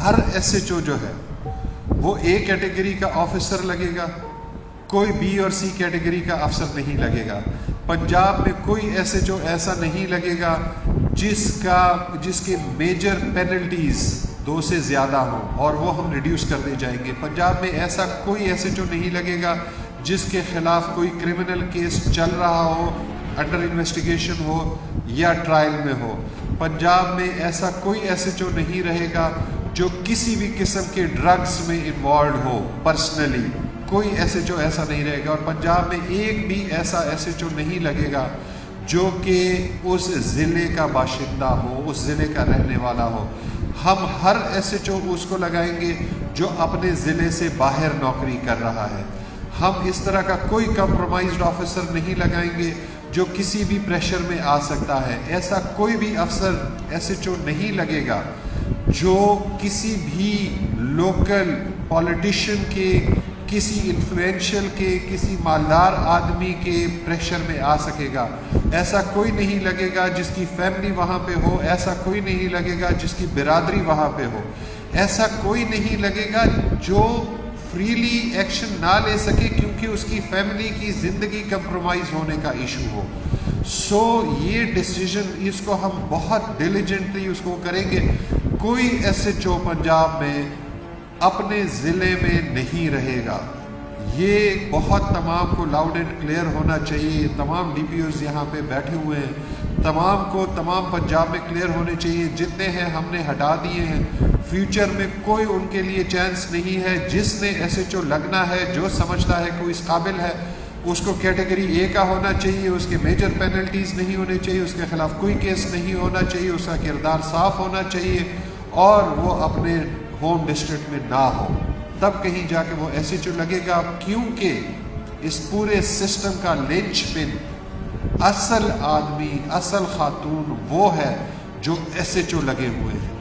ہر S H O جو ہے وہ اے کیٹیگری کا آفیسر لگے گا، کوئی بی اور سی کیٹیگری کا افسر نہیں لگے گا۔ پنجاب میں کوئی ایس ایچ او ایسا نہیں لگے گا جس کے میجر پینلٹیز 2 سے زیادہ ہوں، اور وہ ہم ریڈیوس کرتے جائیں گے۔ پنجاب میں ایسا کوئی ایس ایچ او نہیں لگے گا جس کے خلاف کوئی کرمنل کیس چل رہا ہو، انڈر انویسٹیگیشن ہو یا ٹرائل میں ہو۔ پنجاب میں ایسا کوئی ایس ایچ او نہیں رہے گا جو کسی بھی قسم کے ڈرگز میں انوالوڈ ہو پرسنلی، کوئی ایس ایچ او ایسا نہیں رہے گا۔ اور پنجاب میں ایک بھی ایسا ایس ایچ او نہیں لگے گا جو کہ اس ضلع کا باشندہ ہو، اس ضلع کا رہنے والا ہو۔ ہم ہر ایس ایچ او اس کو لگائیں گے جو اپنے ضلع سے باہر نوکری کر رہا ہے۔ ہم اس طرح کا کوئی کمپرومائزڈ آفیسر نہیں لگائیں گے جو کسی بھی پریشر میں آ سکتا ہے۔ ایسا کوئی بھی افسر ایس ایچ او نہیں لگے گا جو کسی بھی لوکل پولیٹیشین کے، کسی انفلوئنشل کے، کسی مالدار آدمی کے پریشر میں آ سکے گا۔ ایسا کوئی نہیں لگے گا جس کی فیملی وہاں پہ ہو، ایسا کوئی نہیں لگے گا جس کی برادری وہاں پہ ہو، ایسا کوئی نہیں لگے گا جو فریلی ایکشن نہ لے سکے کیونکہ اس کی فیملی کی زندگی کمپرومائز ہونے کا ایشو ہو۔ سو یہ ڈیسیجن اس کو ہم بہت ڈیلیجنٹلی اس کو کریں گے۔ کوئی ایس ایچ او پنجاب میں اپنے ضلع میں نہیں رہے گا۔ یہ بہت تمام کو لاؤڈ اینڈ کلیئر ہونا چاہیے۔ تمام ڈی پی اوز یہاں پہ بیٹھے ہوئے ہیں، تمام پنجاب میں کلیئر ہونے چاہیے۔ جتنے ہیں ہم نے ہٹا دیے ہیں، فیوچر میں کوئی ان کے لیے چانس نہیں ہے۔ جس نے ایس ایچ او لگنا ہے، جو سمجھتا ہے کوئی اس قابل ہے، اس کو کیٹیگری اے کا ہونا چاہیے، اس کے میجر پینلٹیز نہیں ہونے چاہیے، اس کے خلاف کوئی کیس نہیں ہونا چاہیے، اس کا کردار صاف ہونا چاہیے اور وہ اپنے ہوم ڈسٹرکٹ میں نہ ہو، تب کہیں جا کے وہ ایس ایچ او لگے گا۔ کیونکہ اس پورے سسٹم کا لنچ پن، اصل آدمی، اصل خاتون وہ ہے جو ایس ایچ او لگے ہوئے ہیں۔